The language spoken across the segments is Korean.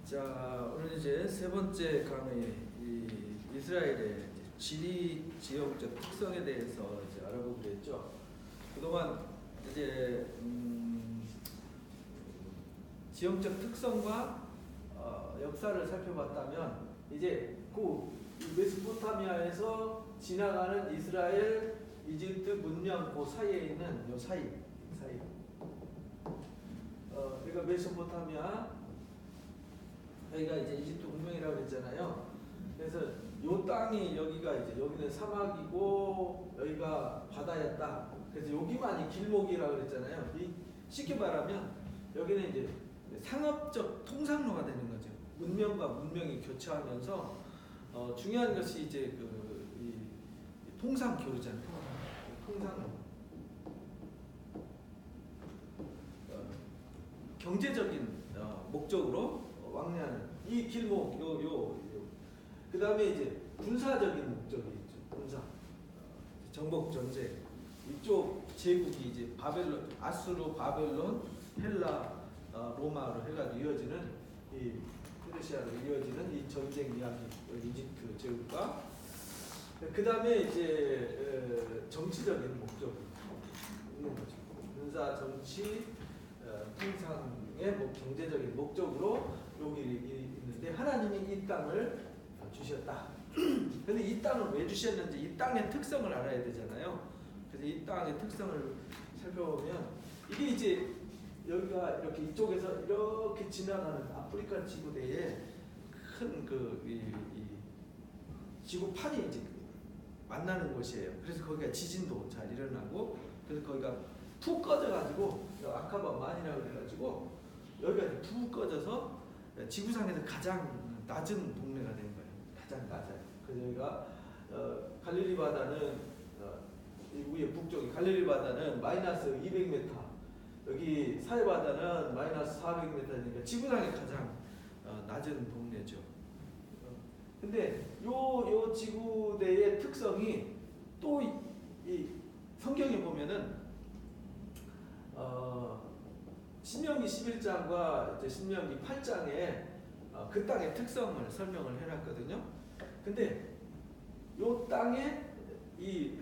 자, 오늘 이제 세 번째 강의, 이 이스라엘의 지리 지형적 특성에 대해서 이제 알아보기로 했죠. 그동안 이제 지형적 특성과 역사를 살펴봤다면, 이제 그 메소포타미아에서 지나가는 이스라엘, 이집트 문명 그 사이에 있는 요 사이. 그러니까 메소포타미아, 여기가 이제 이집트 문명이라고 그랬잖아요. 그래서 요 땅이 여기가 이제 여기는 사막이고 여기가 바다였다. 그래서 여기만이 길목이라고 그랬잖아요. 쉽게 말하면 여기는 이제 상업적 통상로가 되는 거죠. 문명과 문명이 교차하면서 중요한 것이 이제 이 통상 교류잖아요. 통상로. 경제적인 목적으로 왕래하는 이 길목, 그 다음에 이제 군사적인 목적이 있죠. 군사, 정복 전쟁. 이쪽 제국이 이제 바벨론, 아수르, 바벨론, 헬라, 로마로 해가지고 이어지는 이 페르시아로 이어지는 이 전쟁 이야기, 이집트 제국과 그 다음에 이제 정치적인 목적이 있는 거죠. 군사, 정치, 통상의 경제적인 목적으로 여기 있는데, 하나님이 이 땅을 주셨다. 근데 이 땅을 왜 주셨는지, 이 땅의 특성을 알아야 되잖아요. 그래서 이 땅의 특성을 살펴보면, 이게 이제 여기가 이렇게 이쪽에서 이렇게 지나가는 아프리카 지구대에 큰 이 지구판이 이제 만나는 곳이에요. 그래서 거기가 지진도 잘 일어나고, 그래서 거기가 푹 꺼져가지고, 아카바만이라고 그래가지고 여기가 푹 꺼져서 지구상에서 가장 낮은 동네가 된 거예요. 가장 낮아요. 그래서 여기가 갈릴리 바다는 위에 북쪽이 갈릴리 바다는 마이너스 200m, 여기 사해 바다는 마이너스 400m니까 지구상에 가장 낮은 동네죠. 근데 요 지구대의 특성이 또 이 성경에 보면은 신명기 11장과 이제 신명기 8장에 그 땅의 특성을 설명을 해놨거든요. 근데 요 땅의 이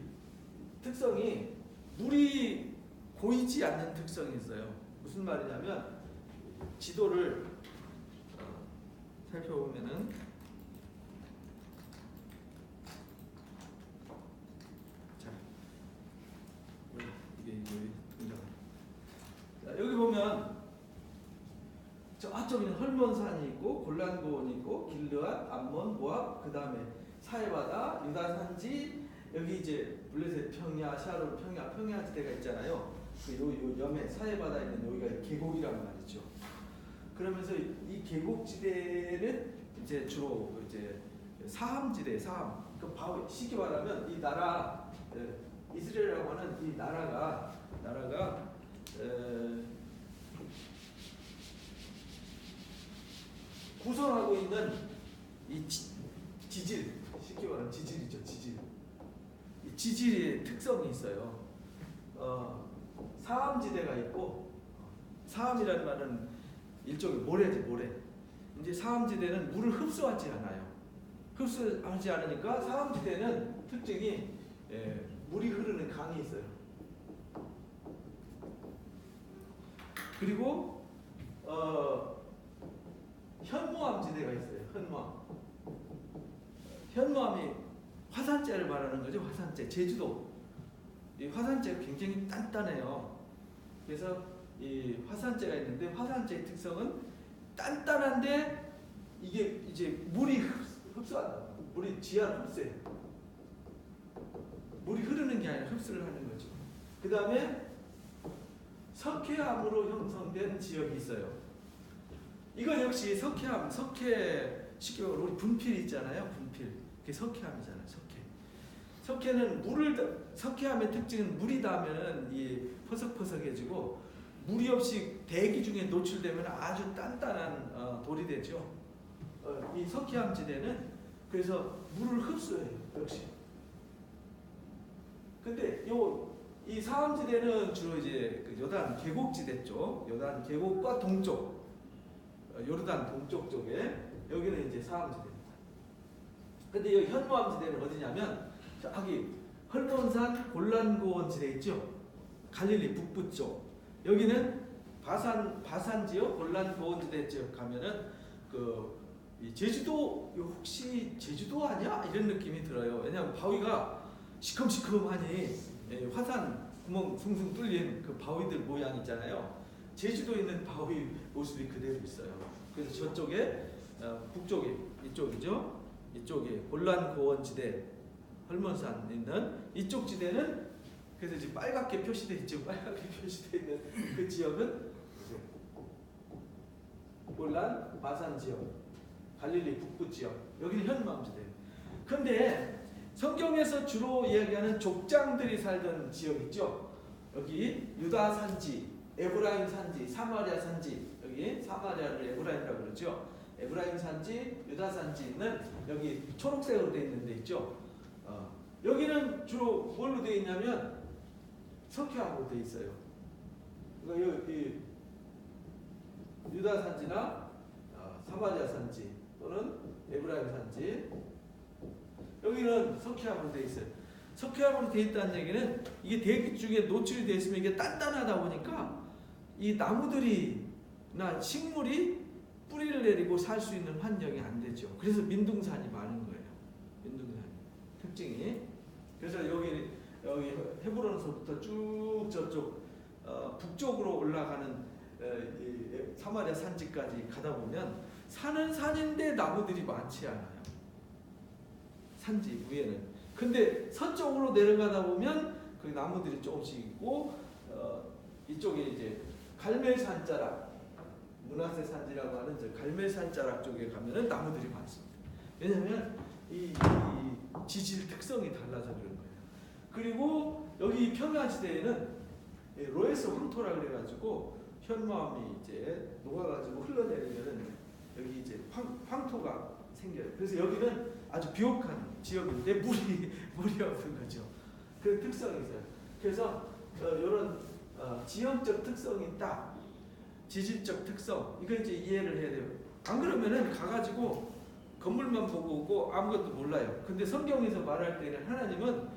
특성이 물이 고이지 않는 특성이 있어요. 무슨 말이냐면, 지도를 살펴보면은, 자, 이게 여기 보면 저쪽에는 헐몬산이 있고 골란고원이 있고 길르앗, 암몬, 모압, 그 다음에 사해바다, 유다 산지, 여기 이제 블레셋 평야, 샤론 평야 지대가 있잖아요. 요 염에 사해바다 있는 여기가 계곡이란 말이죠. 그러면서 이 계곡지대는 이제 주로 이제 사함지대, 사함. 쉽게 말하면 이 나라, 이스라엘이라고 하는 이 나라가 구성하고 있는 이 지질, 쉽게 말하면 지질이죠. 이 지질의 특성이 있어요. 사암지대가 있고, 사암이라는 말은 일종의 모래지, 모래. 이제 사암지대는 물을 흡수하지 않아요. 흡수하지 않으니까 사암지대는 특징이 물이 흐르는 강이 있어요. 그리고 현무암 지대가 있어요. 현무암이 화산재를 말하는 거죠. 화산재. 제주도. 이 화산재가 굉장히 단단해요. 그래서 이 화산재가 있는데, 화산재의 특성은 단단한데 이게 이제 물이 흡수한다. 물이 지하로 흡수해요. 물이 흐르는 게 아니라 흡수를 하는 거죠. 그 다음에 석회암으로 형성된 지역이 있어요. 이건 역시 석회, 쉽게 말하면 우리 분필 있잖아요. 분필. 그게 석회암이잖아요. 석회는 석회암의 특징은 물이 닿으면 이 퍼석퍼석해지고, 물이 없이 대기 중에 노출되면 아주 단단한 돌이 되죠. 이 석회암 지대는 그래서 물을 흡수해요. 역시. 근데 이 사암지대는 주로 이제 그 요단 계곡지대 쪽, 요단 계곡과 동쪽, 요르단 동쪽 쪽에 여기는 이제 사암지대입니다. 근데 이 현무암지대는 어디냐면 저기 헐몬산 골란고원 지대 있죠? 갈릴리 북부 쪽. 여기는 바산 지역 골란고원 지대 지역 가면은 이 제주도 혹시 제주도 아니야? 이런 느낌이 들어요. 왜냐하면 바위가 시큼시큼하니 화산 구멍 숭숭 뚫린 그 바위들 모양 있잖아요. 제주도에 있는 바위 모습이 그대로 있어요. 그래서 저쪽에 북쪽에 이쪽이죠. 이쪽에 골란고원지대 헐몬산 있는 이쪽 지대는 그래서 지금 빨갛게 표시되어 있죠. 빨갛게 표시되어 있는 그 지역은 골란 바산 지역, 갈릴리 북부 지역. 여기는 현무암지대. 그런데 성경에서 주로 이야기하는 족장들이 살던 지역 있죠. 여기 유다 산지, 에브라임 산지, 사마리아 산지. 여기 사마리아를 에브라임이라고 그러죠. 에브라임 산지, 유다 산지 있는 여기 초록색으로 되어 있는 데 있죠. 여기는 주로 뭘로 되어 있냐면 석회암으로 되어 있어요. 그러니까 이 유다 산지나 사마리아 산지 또는 에브라임 산지 여기는 석회암으로 되어 있어요. 석회암으로 되어 있다는 얘기는 이게 대기 중에 노출이 되어 있으면 이게 단단하다 보니까 이 나무들이나 식물이 뿌리를 내리고 살 수 있는 환경이 안 되죠. 그래서 민둥산이 많은 거예요. 민둥산 특징이. 그래서 여기 헤브론서부터 쭉 저쪽 북쪽으로 올라가는 사마리아 산지까지 가다 보면 산은 산인데 나무들이 많지 않아요. 산지 위에는. 근데 서쪽으로 내려가다 보면 그 나무들이 조금씩 있고 이쪽에 이제 갈멜산자락 문하세 산지라고 하는 저 갈멜산자락 쪽에 가면은 나무들이 많습니다. 왜냐하면 이 지질 특성이 달라서 그런 거예요. 그리고 여기 평야지대에는 로에스 황토라 그래가지고 현무암이 이제 녹아가지고 흘러내리면은 여기 이제 황토가 생겨요. 그래서 여기는 아주 비옥한 지역인데 물이 없는 거죠. 그 특성이 있어요. 그래서 이런 지형적 특성이 있다. 지질적 특성 이거 이제 이해를 해야 돼요. 안 그러면은 가가지고 건물만 보고 오고 아무것도 몰라요. 근데 성경에서 말할 때는 하나님은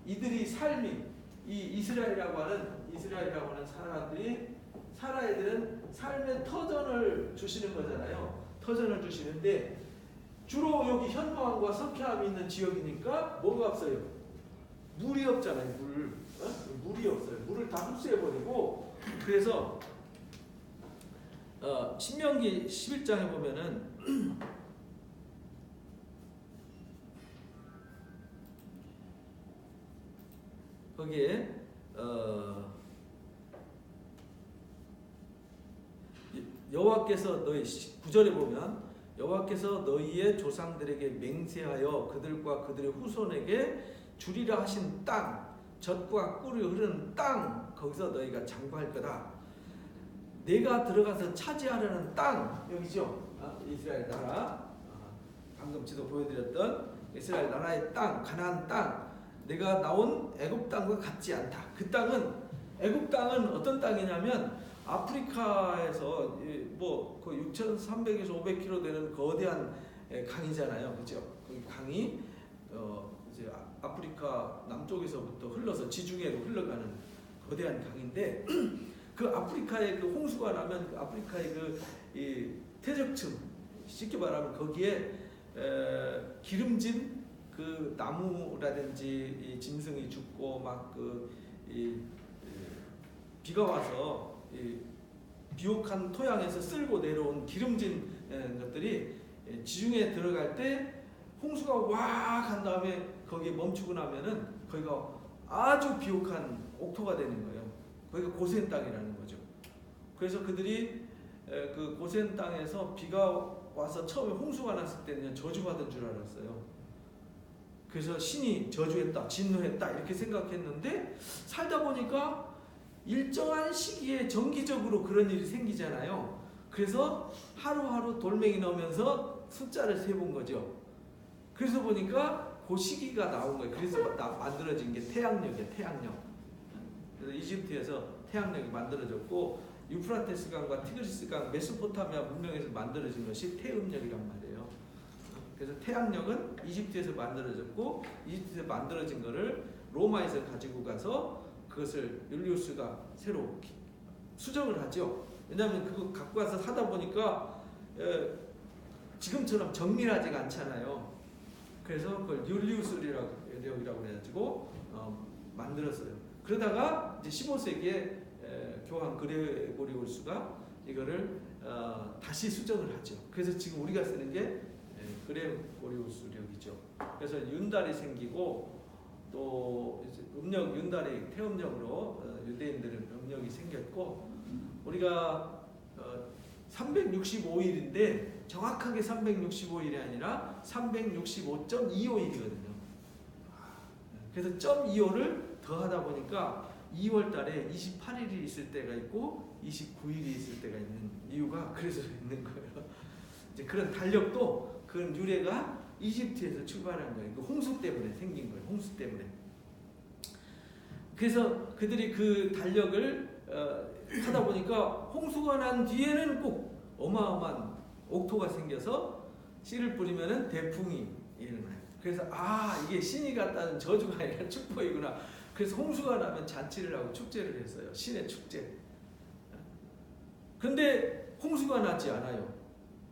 이들이 삶이 이 이스라엘이라고 하는 사람들이 살아야 되는 삶의 터전을 주시는 거잖아요. 터전을 주시는데 주로 여기 현무암과 석회암이 있는 지역이니까 뭐가 없어요? 물이 없잖아요. 물이 없어요. 물을 다 흡수해버리고 그래서 신명기 11장에 보면은 거기에 여호와께서 너희 9절에 보면 여호와께서 너희의 조상들에게 맹세하여 그들과 그들의 후손에게 주리라 하신 땅 젖과 꿀이 흐르는 땅 거기서 너희가 장구할 거다. 내가 들어가서 차지하려는 땅 여기죠. 이스라엘 나라 방금 지도 보여드렸던 이스라엘 나라의 땅 가나안 땅 내가 나온 애굽 땅과 같지 않다. 그 땅은 애굽 땅은 어떤 땅이냐면 아프리카에서 뭐 거의 6,300에서 500km 되는 거대한 강이잖아요, 그렇죠? 그 강이 이제 아프리카 남쪽에서부터 흘러서 지중해로 흘러가는 거대한 강인데 그 아프리카에 그 홍수가 나면 그 아프리카의 이 퇴적층 쉽게 말하면 거기에 기름진 그 나무라든지 이 짐승이 죽고 막 비가 와서 비옥한 토양에서 쓸고 내려온 기름진 것들이 지중해에 들어갈 때 홍수가 왁 한 다음에 거기에 멈추고 나면은 거기가 아주 비옥한 옥토가 되는 거예요. 거기가 고센 땅이라는 거죠. 그래서 그들이 그 고센 땅에서 비가 와서 처음에 홍수가 났을 때는 저주받은 줄 알았어요. 그래서 신이 저주했다, 진노했다 이렇게 생각했는데 살다 보니까 일정한 시기에 정기적으로 그런 일이 생기잖아요. 그래서 하루하루 돌멩이 넣으면서 숫자를 세본 거죠. 그래서 보니까 그 시기가 나온 거예요. 그래서 만들어진 게 태양력이에요. 태양력. 그래서 이집트에서 태양력이 만들어졌고 유프라테스 강과 티그리스 강, 메소포타미아 문명에서 만들어진 것이 태음역이란 말이에요. 그래서 태양역은 이집트에서 만들어졌고 이집트에서 만들어진 거를 로마에서 가지고 가서 그것을 율리우스가 새로 수정을 하죠. 왜냐하면 그거 갖고 와서 하다 보니까 지금처럼 정밀하지가 않잖아요. 그래서 그걸 율리우스력이라고 해가지고 만들었어요. 그러다가 이제 15세기에 교황 그레고리우스가 이거를 다시 수정을 하죠. 그래서 지금 우리가 쓰는 게 그레고리우스력이죠. 그래서 윤달이 생기고 또 음력 윤달이 태음력으로 유대인들은 음력이 생겼고 우리가 365일인데 정확하게 365일이 아니라 365.25일이거든요. 그래서 0.25를 더하다 보니까 2월 달에 28일이 있을 때가 있고 29일이 있을 때가 있는 이유가 그래서 있는 거예요. 이제 그런 달력도 그런 유래가 이집트에서 출발한 거예요. 그 홍수 때문에 생긴 거예요. 홍수 때문에. 그래서 그들이 그 달력을 하다 보니까 홍수가 난 뒤에는 꼭 어마어마한 옥토가 생겨서 씨를 뿌리면은 대풍이 일어나요. 그래서 이게 신이 갖다는 저주가 아니라 축복이구나. 그래서 홍수가 나면 잔치를 하고 축제를 했어요. 신의 축제. 근데 홍수가 나지 않아요.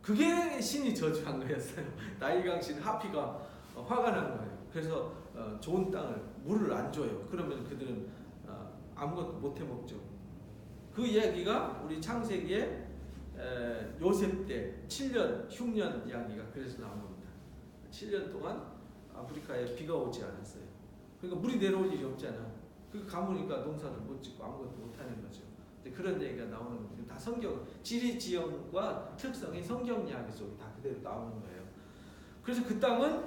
그게 신이 저주한 거였어요. 나일강신 하피가 화가 난 거예요. 그래서 좋은 땅을 물을 안 줘요. 그러면 그들은 아무것도 못 해먹죠. 그 이야기가 우리 창세기에 요셉 때 7년 흉년 이야기가 그래서 나온 겁니다. 7년 동안 아프리카에 비가 오지 않았어요. 그러니까 물이 내려올 일이 없잖아. 그 가무니까 농사를 못 짓고 아무것도 못 하는 거죠. 그런 얘기가 나오는 거죠. 다 성경, 지리 지형과 특성이 성경 이야기 속에 다 그대로 나오는 거예요. 그래서 그 땅은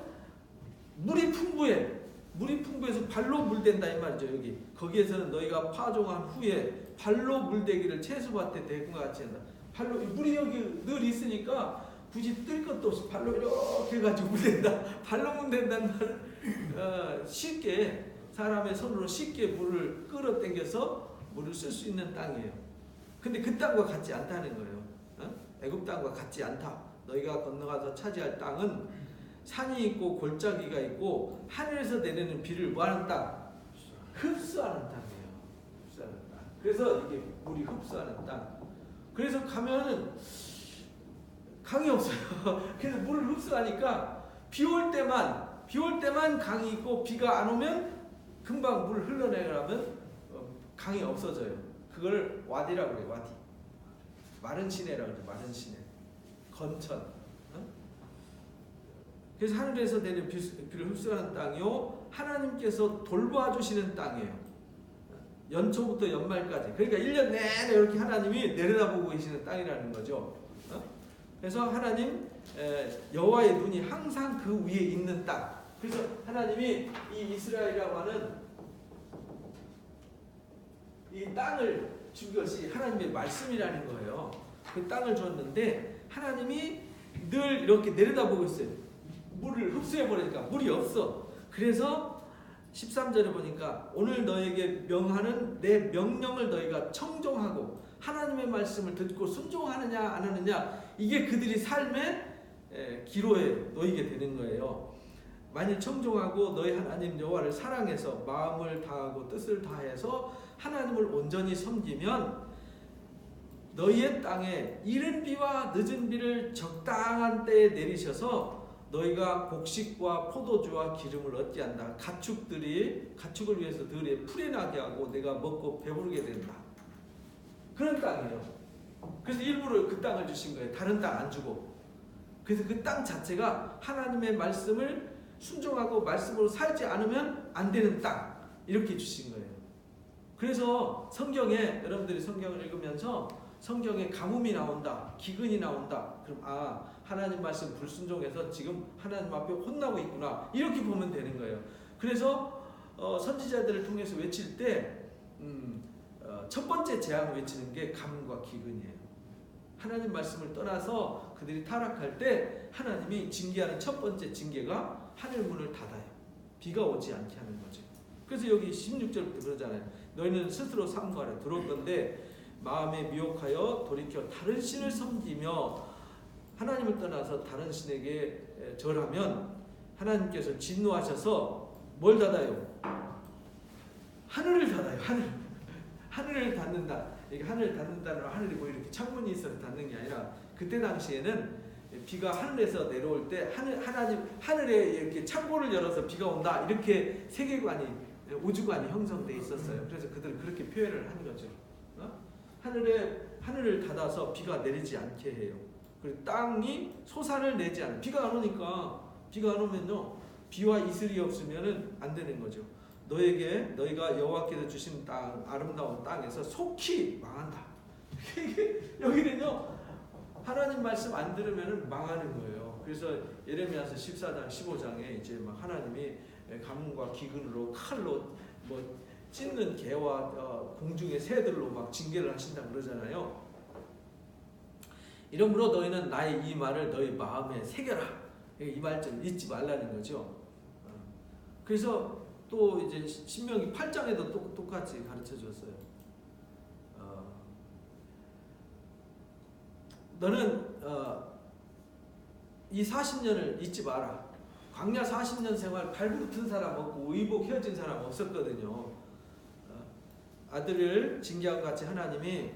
물이 풍부해. 물이 풍부해서 발로 물댄다 이 말이죠. 여기 거기에서는 너희가 파종한 후에 발로 물대기를 채소밭에 대금과 같이 한다. 발로 물이 여기 늘 있으니까 굳이 뜰 것도 없이 발로 이렇게 해가지고 물댄다. 발로 물댄다는 말은 쉽게 사람의 손으로 쉽게 물을 끌어당겨서 물을 쓸 수 있는 땅이에요. 근데 그 땅과 같지 않다는 거예요. 애굽 땅과 같지 않다. 너희가 건너가서 차지할 땅은 산이 있고 골짜기가 있고 하늘에서 내리는 비를 뭐하는 땅? 흡수하는 땅이에요. 흡수하는 땅. 그래서 이게 물이 흡수하는 땅. 그래서 가면은 강이 없어요. 그래서 물을 흡수하니까 비 올 때만 강이 있고 비가 안 오면 금방 물 흘러내려면 강이 없어져요. 그걸 와디라고 그래요. 와디. 마른 시내라고 그래요. 마른 시내. 건천. 그래서 하늘에서 내리는 비를 흡수하는 땅이요 하나님께서 돌봐주시는 땅이에요. 연초부터 연말까지. 그러니까 1년 내내 이렇게 하나님이 내려다보고 계시는 땅이라는 거죠. 그래서 하나님 여호와의 눈이 항상 그 위에 있는 땅. 그래서 하나님이 이 이스라엘이라고 하는 이 땅을 준 것이 하나님의 말씀이라는 거예요. 그 땅을 줬는데 하나님이 늘 이렇게 내려다보고 있어요. 물을 흡수해버리니까 물이 없어. 그래서 13절에 보니까 오늘 너에게 명하는 내 명령을 너희가 청종하고 하나님의 말씀을 듣고 순종하느냐 안 하느냐 이게 그들이 삶의 기로에 놓이게 되는 거예요. 만일 청종하고 너희 하나님 여호와를 사랑해서 마음을 다하고 뜻을 다해서 하나님을 온전히 섬기면 너희의 땅에 이른 비와 늦은 비를 적당한 때에 내리셔서 너희가 곡식과 포도주와 기름을 얻게 한다. 가축을 위해서 들에 풀이 나게 하고 내가 먹고 배부르게 된다. 그런 땅이에요. 그래서 일부러 그 땅을 주신 거예요. 다른 땅 안 주고. 그래서 그 땅 자체가 하나님의 말씀을 순종하고 말씀으로 살지 않으면 안 되는 땅 이렇게 주신 거예요. 그래서 성경에 여러분들이 성경을 읽으면서 성경에 가뭄이 나온다, 기근이 나온다. 그럼 하나님 말씀 불순종해서 지금 하나님 앞에 혼나고 있구나 이렇게 보면 되는 거예요. 그래서 선지자들을 통해서 외칠 때 첫 번째 재앙을 외치는 게 가뭄과 기근이에요. 하나님 말씀을 떠나서 그들이 타락할 때 하나님이 징계하는 첫 번째 징계가 하늘 문을 닫아요. 비가 오지 않게 하는 거죠. 그래서 여기 16절부터 그러잖아요. 너희는 스스로 삼가라. 들어올 건데 마음에 미혹하여 돌이켜 다른 신을 섬기며 하나님을 떠나서 다른 신에게 절하면 하나님께서 진노하셔서 뭘 닫아요? 하늘을 닫아요. 하늘을 닫는다. 이게 하늘을 닫는다는 건 하늘이 뭐 이렇게 창문이 있어서 닫는 게 아니라 그때 당시에는 비가 하늘에서 내려올 때 하늘에 이렇게 창고를 열어서 비가 온다 이렇게 세계관이 우주관이 형성돼 있었어요. 그래서 그들은 그렇게 표현을 한 거죠. 하늘을 닫아서 비가 내리지 않게 해요. 그리고 땅이 소산을 내지 않아요. 비가 안 오면요 비와 이슬이 없으면은 안 되는 거죠. 너희가 여호와께서 주신 땅 아름다운 땅에서 속히 망한다. 여기는요 하나님 말씀 안 들으면 망하는 거예요. 그래서 예레미야서 14장 15장에 이제 막 하나님이 가뭄과 기근으로 칼로 뭐 찢는 개와 공중의 새들로 막 징계를 하신다 그러잖아요. 이러므로 너희는 나의 이 말을 너희 마음에 새겨라. 이 말씀 잊지 말라는 거죠. 그래서 또 이제 신명기 8장에도 똑같이 가르쳐 줬어요. 너는 이 40년을 잊지 마라. 광야 40년 생활 발붙은 사람 없고 의복 헤어진 사람 없었거든요. 아들을 징계한 같이 하나님이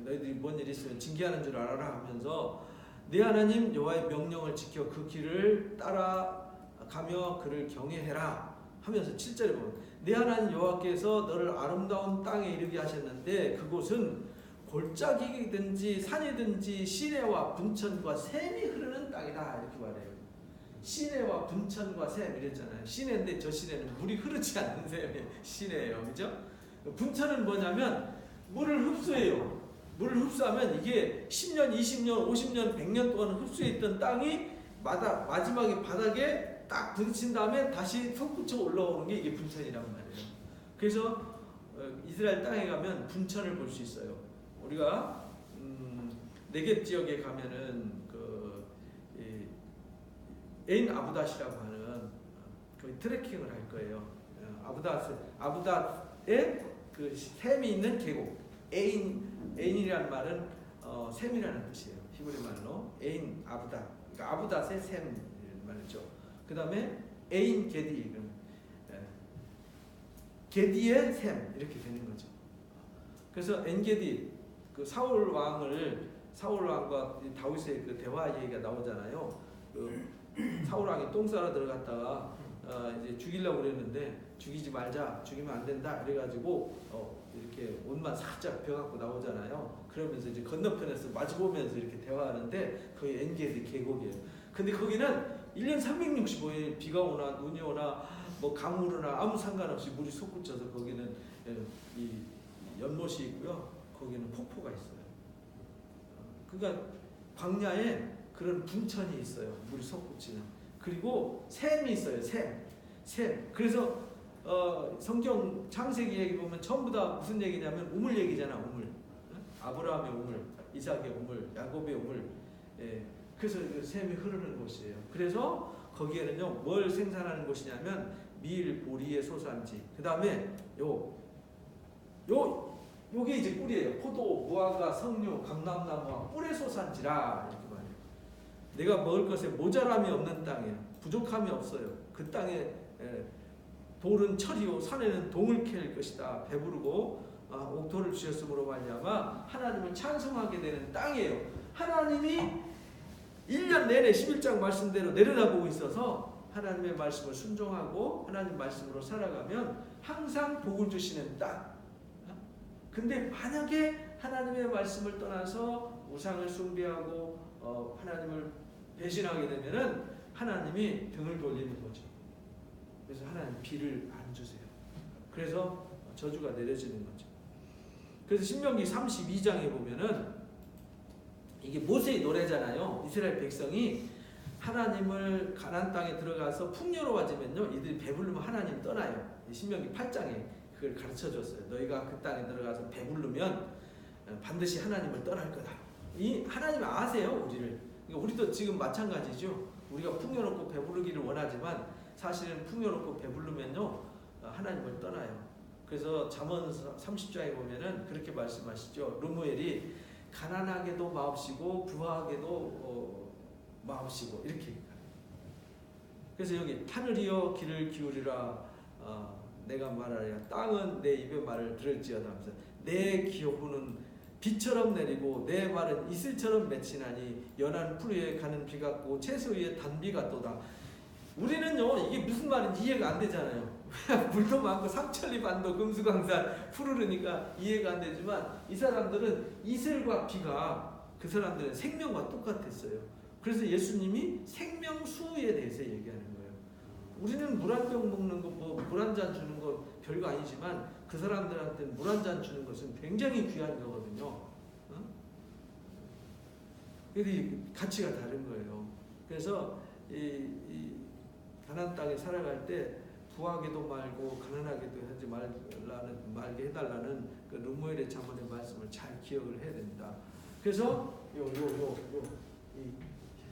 너희들이 뭔 일 있으면 징계하는 줄 알아라 하면서 네 하나님 여호와의 명령을 지켜 그 길을 따라가며 그를 경외해라 하면서 7절에 보면 네 하나님 여호와께서 너를 아름다운 땅에 이르게 하셨는데 그곳은 골짜기든지 산이든지 시내와 분천과 샘이 흐르는 땅이다 이렇게 말해요. 시내와 분천과 샘 이랬잖아요. 시내인데 저 시내는 물이 흐르지 않는 샘이 시내예요. 그죠? 분천은 뭐냐면 물을 흡수해요. 물을 흡수하면 이게 10년, 20년, 50년, 100년 동안 흡수했던 땅이 마지막에 바닥에 딱 부딪힌 다음에 다시 솟구쳐 올라오는 게 이게 분천이란 말이에요. 그래서 이스라엘 땅에 가면 분천을 볼 수 있어요. 우리가 네겝 지역에 가면은 에인 아부닷이라고 하는 트레킹을 할 거예요. 아부닷에 그 샘이 있는 계곡. 에인이라는 말은 샘이라는 뜻이에요. 히브리 말로 에인 아부닷. 그러니까 아부닷의 샘 말이죠. 그 다음에 에인 게디, 게디의 샘 이렇게 되는 거죠. 그래서 엔게디 그 사울 왕과 다윗의 그 대화 얘기가 나오잖아요. 사울 왕이 똥 싸러 들어갔다가 이제 죽이려고 그랬는데 죽이지 말자, 죽이면 안 된다 이래가지고 이렇게 옷만 살짝 벼갖고 나오잖아요. 그러면서 이제 건너편에서 마주보면서 이렇게 대화하는데 거기 엔게디 계곡이에요. 근데 거기는 1년 365일 비가 오나 눈이 오나 뭐 강물 오나 아무 상관없이 물이 솟구쳐서 거기는 이 연못이 있고요. 거기는 폭포가 있어요. 그러니까 광야에 그런 분천이 있어요. 물이 솟구치는. 그리고 샘이 있어요. 샘. 그래서 성경 창세기 얘기 보면 전부 다 무슨 얘기냐면 우물 얘기잖아. 우물. 아브라함의 우물, 이삭의 우물, 야곱의 우물. 예. 그래서 샘이 흐르는 곳이에요. 그래서 거기에는요 뭘 생산하는 곳이냐면 밀, 보리의 소산지. 그 다음에 요게 이제 꿀이에요. 포도, 무화과, 석류, 감람나무와 꿀의 소산지라 이렇게 말해요. 내가 먹을 것에 모자람이 없는 땅이에요. 부족함이 없어요. 그 땅에 돌은 철이요 산에는 동을 캘 것이다. 배부르고 옥토를 주셨으므로 말미암아 하나님을 찬송하게 되는 땅이에요. 하나님이 1년 내내 11장 말씀대로 내려다보고 있어서 하나님의 말씀을 순종하고 하나님 말씀으로 살아가면 항상 복을 주시는 땅. 근데 만약에 하나님의 말씀을 떠나서 우상을 숭배하고 하나님을 배신하게 되면은 하나님이 등을 돌리는 거죠. 그래서 하나님 비를 안 주세요. 그래서 저주가 내려지는 거죠. 그래서 신명기 32장에 보면은 이게 모세의 노래잖아요. 이스라엘 백성이 하나님을 가나안 땅에 들어가서 풍요로워지면요 이들이 배부르면 하나님 떠나요. 신명기 8장에 그걸 가르쳐줬어요. 너희가 그 땅에 들어가서 배부르면 반드시 하나님을 떠날 거다. 이 하나님 아세요 우리를. 그러니까 우리도 지금 마찬가지죠. 우리가 풍요롭고 배부르기를 원하지만 사실은 풍요롭고 배부르면요 하나님을 떠나요. 그래서 잠언 30장에 보면은 그렇게 말씀하시죠. 르무엘이 가난하게도 마옵시고 부하게도 마옵시고 이렇게. 그래서 여기 하늘이여 귀를 기울이라 내가 말하리라 땅은 내 입의 말을 들을지어다 하면서 내 기호는 비처럼 내리고 내 말은 이슬처럼 맺히나니 연한 풀 위에 가는 비 같고 채소 위에 단비 같도다. 우리는요 이게 무슨 말인지 이해가 안 되잖아요. 물도 많고 삼천리 반도 금수강산 푸르르니까 이해가 안 되지만 이 사람들은 이슬과 비가 그 사람들은 생명과 똑같았어요. 그래서 예수님이 생명수에 대해서 얘기하는 거예요. 우리는 물 한 병 먹는 거, 물 한 잔 주는 거 별거 아니지만 그 사람들한테는 물 한 잔 주는 것은 굉장히 귀한 거거든요. 그래서 가치가 다른 거예요. 그래서 이 가나안 땅에 살아갈 때 부하게도 말고 가난하게도 하지 말게 해달라는 그 르무엘의 잠언의 말씀을 잘 기억을 해야 됩니다. 그래서 이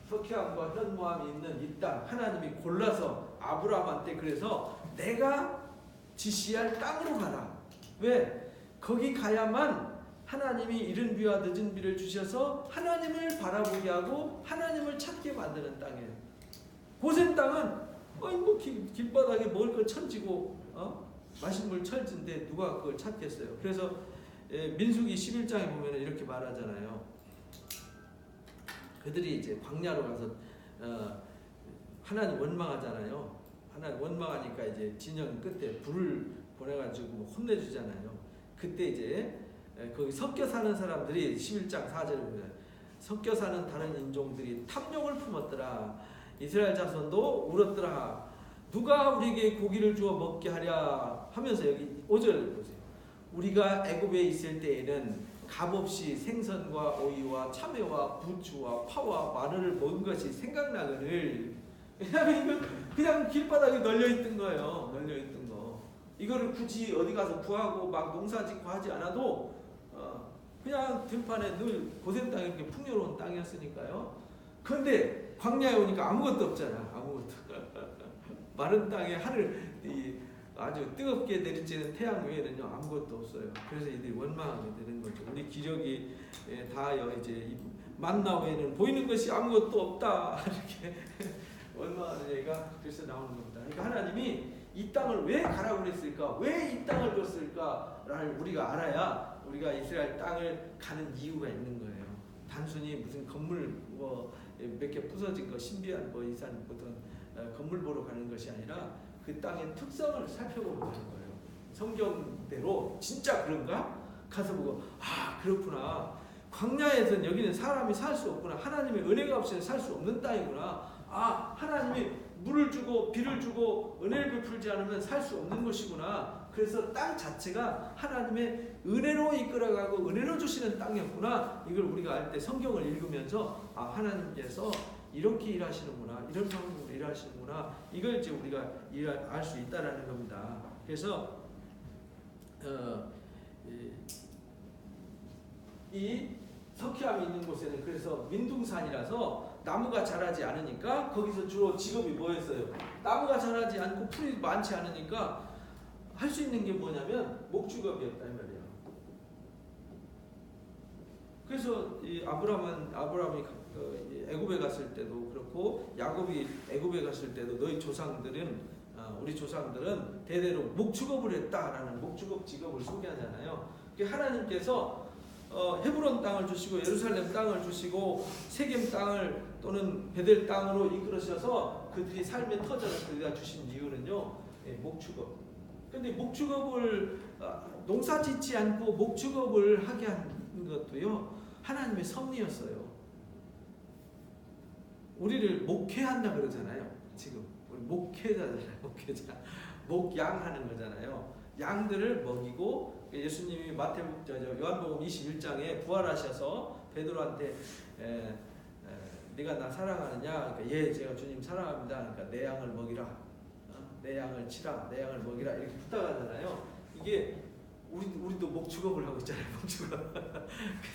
석회암과 현무암이 있는 이 땅 하나님이 골라서 아브라함한테 그래서 내가 지시할 땅으로 가라. 왜? 거기 가야만 하나님이 이른 비와 늦은 비를 주셔서 하나님을 바라보게 하고 하나님을 찾게 만드는 땅이에요. 고센 땅은 길바닥에 먹을 거 천지고 마실 물 천지인데 누가 그걸 찾겠어요. 그래서 민수기 11장에 보면 이렇게 말하잖아요. 그들이 이제 광야로 가서 하나님 원망하잖아요. 하나님 원망하니까 이제 진영 끝에 불을 보내가지고 혼내주잖아요. 그때 이제 거기 섞여 사는 사람들이 11장 4절에 보면 섞여 사는 다른 인종들이 탐욕을 품었더라. 이스라엘 자손도 울었더라. 누가 우리에게 고기를 주어 먹게 하랴 하면서 여기 5절 보세요. 우리가 애굽에 있을 때에는 값없이 생선과 오이와 참외와 부추와 파와 마늘을 먹은 것이 생각나거늘. 왜냐하면 이건 그냥 길바닥에 널려있던 거예요. 널려있던 거. 이거를 굳이 어디 가서 구하고 막 농사짓고 하지 않아도 그냥 들판에 늘 고센 땅이 이렇게 풍요로운 땅이었으니까요. 그런데 광야에 오니까 아무것도 없잖아. 아무것도. 마른 땅에 하늘 아주 뜨겁게 내리쬐는 태양 외에는요 아무것도 없어요. 그래서 이들이 원망하게 되는 거죠. 우리 기력이 다하여 이제 만나 외에는 보이는 것이 아무것도 없다 이렇게 원망하는 얘기가 그래서 나오는 겁니다. 그러니까 하나님이 이 땅을 왜 가라고 그랬을까? 왜 이 땅을 줬을까를 우리가 알아야 우리가 이스라엘 땅을 가는 이유가 있는 거예요. 단순히 무슨 건물 몇 개 부서진 거 신비한 이산 어떤 건물 보러 가는 것이 아니라 그 땅의 특성을 살펴보고 가는 거예요. 성경대로 진짜 그런가? 가서 보고 그렇구나. 광야에선 여기는 사람이 살 수 없구나. 하나님의 은혜가 없이는 살 수 없는 땅이구나. 하나님이 물을 주고 비를 주고 은혜를 베풀지 않으면 살 수 없는 것이구나. 그래서 땅 자체가 하나님의 은혜로 이끌어가고 은혜로 주시는 땅이었구나. 이걸 우리가 알 때 성경을 읽으면서 하나님께서 이렇게 일하시는구나. 이런 방법으로 일하시는구나. 이걸 이제 우리가 알 수 있다라는 겁니다. 그래서 이 석회암이 있는 곳에는 그래서 민둥산이라서 나무가 자라지 않으니까 거기서 주로 직업이 뭐였어요? 나무가 자라지 않고 풀이 많지 않으니까 할 수 있는 게 뭐냐면 목축업이었다 이 말이에요. 그래서 이 아브라함이 애굽에 갔을 때도 그렇고 야곱이 애굽에 갔을 때도 너희 조상들은 우리 조상들은 대대로 목축업을 했다라는 목축업 직업을 소개하잖아요. 하나님께서 헤브론 땅을 주시고 예루살렘 땅을 주시고 세겜 땅을 또는 베델 땅으로 이끌으셔서 그들이 삶의 터전을 그가 주신 이유는요 목축업. 근데 목축업을 농사짓지 않고 목축업을 하게 한 것도요 하나님의 섭리였어요. 우리를 목회한다 그러잖아요. 지금 우리 목회자잖아요. 목회자 목양하는 거잖아요. 양들을 먹이고 예수님이 요한복음 21장에 부활하셔서 베드로한테 네가 나 사랑하느냐? 그러니까 예, 제가 주님 사랑합니다. 그러니까 내 양을 먹이라. 내 양을 치라. 내 양을 먹이라. 이렇게 부탁하잖아요. 이게 우리도 목축업을 하고 있잖아요. 목축업.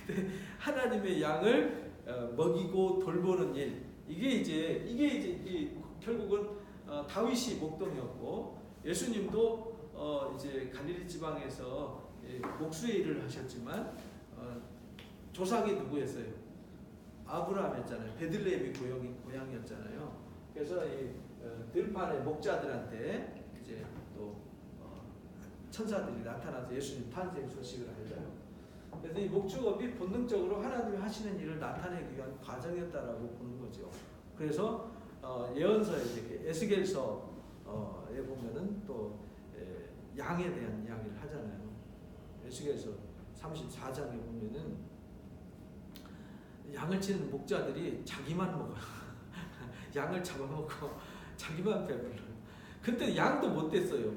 근데 하나님의 양을 먹이고 돌보는 일. 이게 이제 결국은 다윗이 목동이었고 예수님도 이제 갈릴리 지방에서 목수의 일을 하셨지만 조상이 누구였어요? 아브라함이었잖아요. 베들레헴이 고향이었잖아요. 그래서 이 들판의 목자들한테 이제 또 천사들이 나타나서 예수님 탄생 소식을 알려요. 그래서 이 목축업이 본능적으로 하나님이 하시는 일을 나타내기 위한 과정이었다라고 보는 거죠. 그래서 예언서에 이렇게 에스겔서에 보면은 또 양에 대한 이야기를 하잖아요. 에스겔서 34장에 보면은 양을 치는 목자들이 자기만 먹어요. 양을 잡아먹고 자기만 배불러요. 그때 양도 못 됐어요.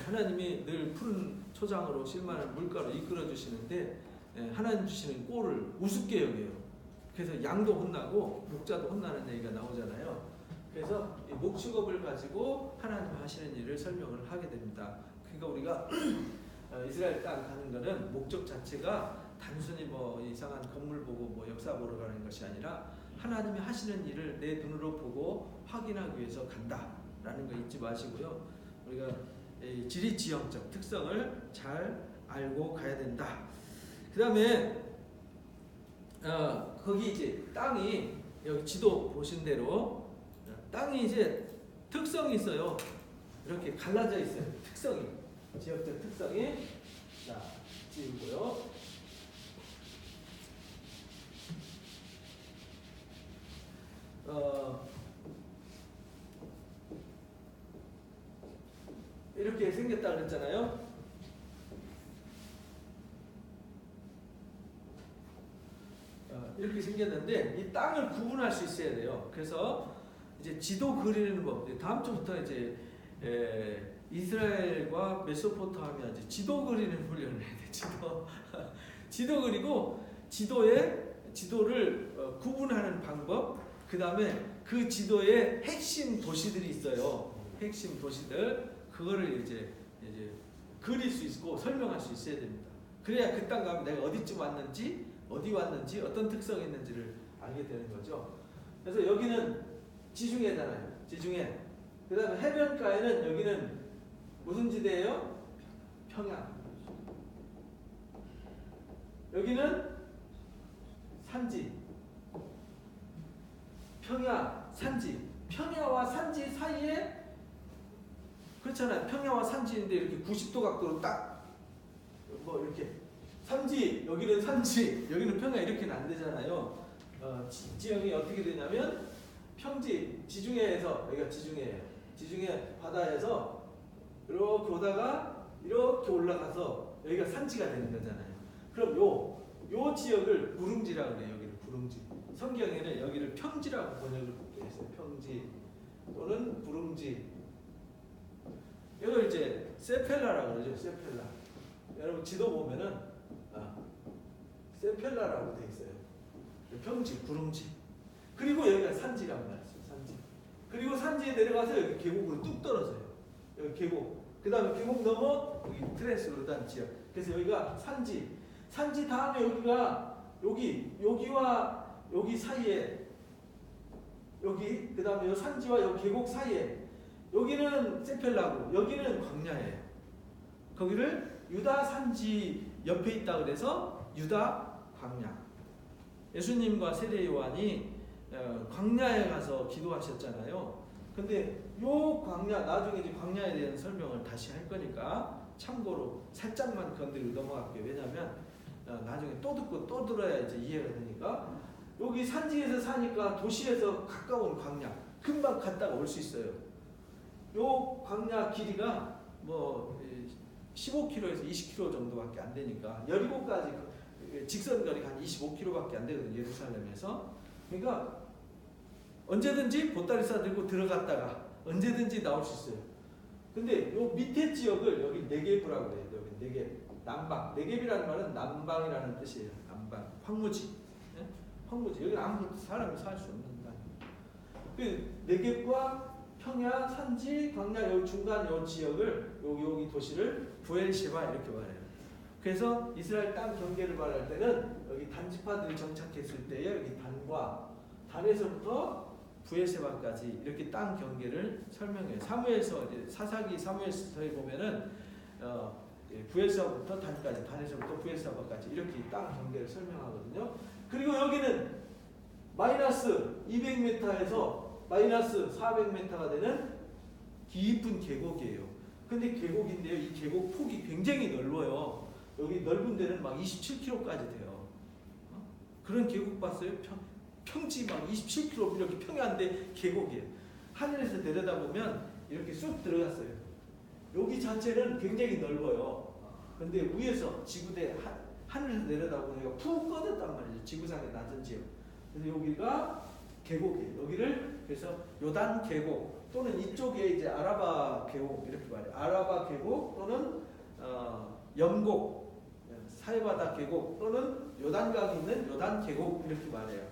하나님이 늘 푸른 초장으로 실만한 물가로 이끌어 주시는데 하나님 주시는 꼴을 우습게 여겨요. 그래서 양도 혼나고 목자도 혼나는 얘기가 나오잖아요. 그래서 이 목축업을 가지고 하나님 하시는 일을 설명을 하게 됩니다. 그러니까 우리가 이스라엘 땅 가는 거는 목적 자체가 단순히 뭐 이상한 건물 보고 뭐 역사 보러 가는 것이 아니라 하나님이 하시는 일을 내 눈으로 보고 확인하기 위해서 간다라는 거 잊지 마시고요. 우리가 지리 지형적 특성을 잘 알고 가야 된다. 그 다음에 거기 이제 땅이 여기 지도 보신 대로 땅이 이제 특성이 있어요. 이렇게 갈라져 있어요. 특성이 지역적 특성이 자 지우고요. 이렇게 생겼다 그랬잖아요. 이렇게 생겼는데 이 땅을 구분할 수 있어야 돼요. 그래서 이제 지도 그리는 법. 다음 주부터 이제 이스라엘과 메소포타미아 지도 그리는 훈련을 해야 돼. 지도 그리고 지도를 구분하는 방법. 그 다음에 그 지도에 핵심 도시들이 있어요. 핵심 도시들 그거를 이제 그릴 수 있고 설명할 수 있어야 됩니다. 그래야 그 땅 가면 내가 어디쯤 왔는지, 어디 왔는지, 어떤 특성이 있는지를 알게 되는 거죠. 그래서 여기는 지중해잖아요. 지중해. 그 다음에 해변가에는 여기는 무슨 지대예요? 평야. 여기는 산지. 평야, 산지. 평야와 산지 사이에 그렇잖아요. 평야와 산지인데 이렇게 90도 각도로 딱 뭐 이렇게 산지 여기는 산지 여기는 평야 이렇게는 안 되잖아요. 지형이 어떻게 되냐면 평지 지중해에서 여기가 지중해예요. 지중해 바다에서 이렇게 오다가 이렇게 올라가서 여기가 산지가 되는 거잖아요. 그럼 요 지역을 구릉지라고 그래요. 여기를 구릉지. 성경에는 여기를 평지라고 번역을 되어 있어요. 평지 또는 구릉지. 이걸 이제 세펠라라고 그러죠. 세펠라. 여러분 지도 보면은 세펠라라고 되어 있어요. 평지, 구릉지. 그리고 여기가 산지란 말이죠. 산지. 그리고 산지에 내려가서 여기 계곡으로 뚝 떨어져요. 여기 계곡. 그 다음에 계곡 넘어 여기 트레스로단 지역. 그래서 여기가 산지. 산지 다음에 여기가 여기와 여기 사이에 여기 그 다음에 이 산지와 이 계곡 사이에 여기는 세펠라고 여기는 광야예요. 거기를 유다 산지 옆에 있다 그래서 유다 광야. 예수님과 세례 요한이 광야에 가서 기도하셨잖아요. 근데 요 광야 나중에 이제 광야에 대한 설명을 다시 할 거니까 참고로 살짝만 건드리고 넘어갈게요. 왜냐하면 나중에 또 듣고 또 들어야 이제 이해가 되니까 여기 산지에서 사니까 도시에서 가까운 광야 금방 갔다가 올 수 있어요. 요 광야 길이가 뭐 15km에서 20km 정도밖에 안 되니까 여리고까지 직선 거리가 한 25km밖에 안 되거든요. 예루살렘에서. 그러니까 언제든지 보따리 싸들고 들어갔다가 언제든지 나올 수 있어요. 근데 요 밑에 지역을 여기 네게브라고 해요. 여기 네게브. 남방. 네게브라는 말은 남방이라는 뜻이에요. 남방. 황무지. 네? 황무지. 여기는 아무것도 사람이 살 수 없는 땅. 그 네게브와 평야, 산지, 광야 요 중간 요 지역을 여기 도시를 부엘셰바 이렇게 말해요. 그래서 이스라엘 땅 경계를 말할 때는 여기 단지파들이 정착했을 때에 여기 단에서부터 부엘셰바까지 이렇게 땅 경계를 설명해요. 사사기 사무엘서에 보면은 부엘사부터 단까지, 단에서부터 부엘사바까지 이렇게 땅 경계를 설명하거든요. 그리고 여기는 마이너스 200m에서 마이너스 400m가 되는 깊은 계곡이에요. 근데 계곡인데요, 이 계곡 폭이 굉장히 넓어요. 여기 넓은 데는 막 27km까지 돼요. 그런 계곡 봤어요? 평지 막 27km 이렇게 평야인데 계곡이에요. 하늘에서 내려다보면 이렇게 쑥 들어갔어요. 여기 자체는 굉장히 넓어요. 근데 위에서 지구대 하늘에서 내려다보니까 푹 꺼졌단 말이죠. 지구상의 낮은 지역. 그래서 여기가 계곡이에요. 여기를 그래서 요단 계곡 또는 이쪽에 이제 아라바 계곡 이렇게 말해요. 아라바 계곡 또는 염곡, 사해바다 계곡 또는 요단강이 있는 요단 계곡 이렇게 말해요.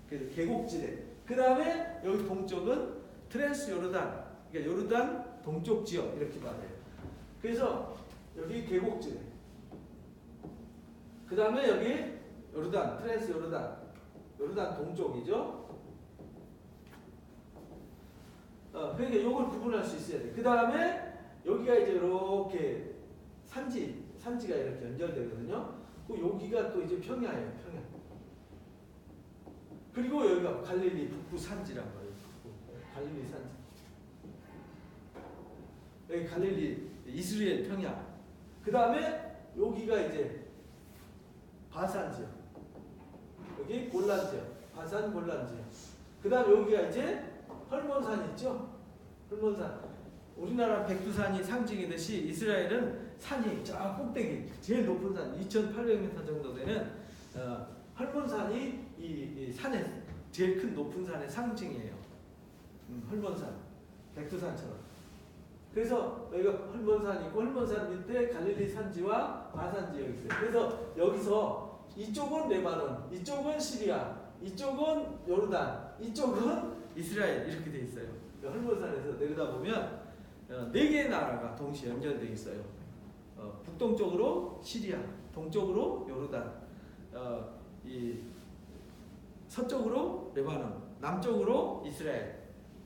그래서 계곡지대. 그 다음에 여기 동쪽은 트랜스 요르단, 그러니까 요르단 동쪽 지역 이렇게 말해요. 그래서 여기 계곡지대. 그 다음에 여기 요르단, 트랜스 요르단, 요르단 동쪽이죠. 그러니까 이걸 구분할 수 있어야 돼. 그 다음에 여기가 이제 이렇게 산지가 이렇게 연결되거든요. 그 여기가 또 이제 평야예요, 평야. 그리고 여기가 갈릴리 북부 산지란 말이에요. 갈릴리 산지. 여기 갈릴리 이스라엘 평야. 그 다음에 여기가 이제 바산 지역. 여기 골란 지역. 바산 골란 지역. 그 다음 여기가 이제 헐몬산 있죠? 헐몬산. 우리나라 백두산이 상징이듯이 이스라엘은 산이 저 꼭대기 제일 높은 산 2,800m 정도 되는 헐몬산이 이 산의 제일 큰 높은 산의 상징이에요. 헐몬산, 백두산처럼. 그래서 여기가 헐몬산이 있고 헐몬산 밑에 갈릴리 산지와 바산 지역이 있어요. 그래서 여기서 이쪽은 레바논, 이쪽은 시리아, 이쪽은 요르단, 이쪽은 이스라엘 이렇게 돼 있어요. 헐몬산에서 내려다보면 4개의 나라가 동시에 연결되어 있어요. 북동쪽으로 시리아, 동쪽으로 요르단, 이 서쪽으로 레바논, 남쪽으로 이스라엘.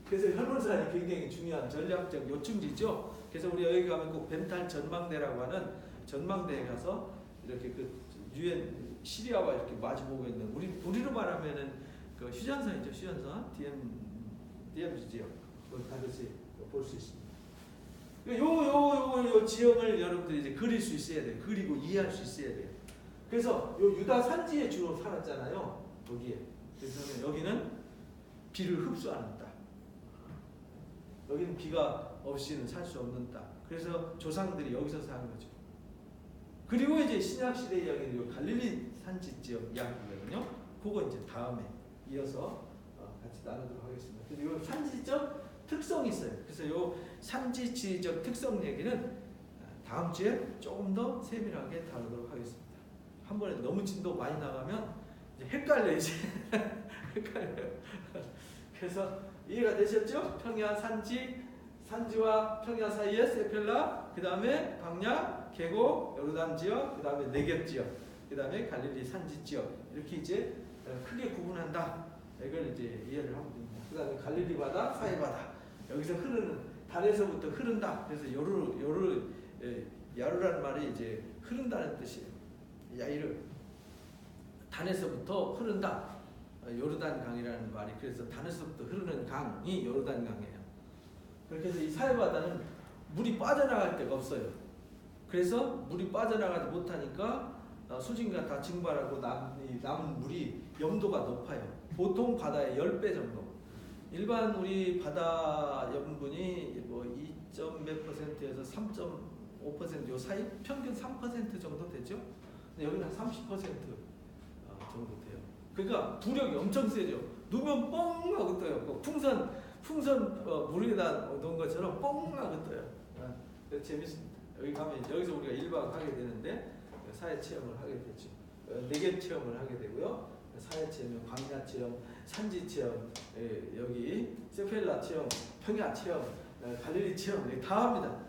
그래서 헐몬산이 굉장히 중요한 전략적 요충지죠. 그래서 우리 여기 가면 꼭 벤탈 전망대라고 하는 전망대에 가서 이렇게 그 유엔 시리아와 이렇게 마주보고 있는 우리로 말하면은 그 휴전선이죠. 휴전선 DMZ 지역 그걸 다시 볼 수 있습니다. 요 지형을 여러분들이 이제 그릴 수 있어야 돼요. 그리고 이해할 수 있어야 돼요. 그래서 요 유다 산지에 주로 살았잖아요. 여기에. 그래서 여기는 비를 흡수 하는 땅. 여기는 비가 없이는 살 수 없는 땅. 그래서 조상들이 여기서 사는 거죠. 그리고 이제 신약 시대 이야기는 요 갈릴리 산지 지역 이야기거든요. 그거 이제 다음에 이어서 같이 나누도록 하겠습니다. 그리고 산지적 특성이 있어요. 그래서 요 산지지적 특성 얘기는 다음 주에 조금 더 세밀하게 다루도록 하겠습니다. 한 번에 너무 진도 많이 나가면 이제 헷갈려요. 이제 헷갈려요. 그래서 이해가 되셨죠? 평야 산지와 평야 사이에 세펠라, 그 다음에 광야, 계곡, 요르단 지역, 그 다음에 네겝 지역, 그 다음에 갈릴리 산지 지역 이렇게 이제 크게 구분한다. 이걸 이제 이해를 하면 됩니다. 그 다음에 갈릴리 바다, 사해 바다 여기서 흐르는 단에서부터 흐른다. 그래서 야루라는 말이 이제 흐른다는 뜻이에요. 야이르 단에서부터 흐른다. 요르단 강이라는 말이 그래서 단에서부터 흐르는 강이 요르단 강이에요. 그렇게 해서 이 사해 바다는 물이 빠져나갈 데가 없어요. 그래서 물이 빠져나가지 못하니까 수증기가 다 증발하고 남은 물이 염도가 높아요. 보통 바다의 10배 정도. 일반 우리 바다 염분이 뭐 2몇 %에서 3.5% 요 사이 평균 3% 정도 되죠. 근데 여기는 한 30% 정도 돼요. 그러니까 부력이 엄청 세죠. 누면 뻥 하고 떠요. 풍선 물에다 놓은 것처럼 뻥 하고 떠요. 재밌습니다. 여기 가면 여기서 우리가 1박 하게 되는데 사회 체험을 하게 되죠. 4개 체험을 하게 되고요. 사회 체험, 광야 체험, 산지 체험, 여기 세펠라 체험, 평야 체험, 갈릴리 체험 다 합니다.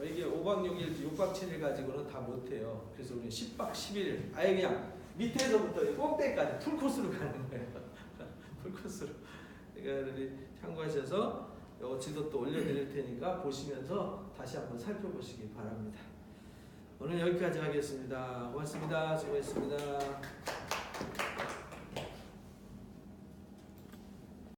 이게 5박 6일, 6박 7일 가지고는 다 못해요. 그래서 우리 10박 11일 아예 그냥 밑에서부터 꼭대기까지 풀코스로 가는 거예요. 풀코스로. 그러니까 참고하셔서 요 지도 또 올려드릴 테니까 보시면서 다시 한번 살펴보시기 바랍니다. 오늘 여기까지 하겠습니다. 고맙습니다. 수고했습니다.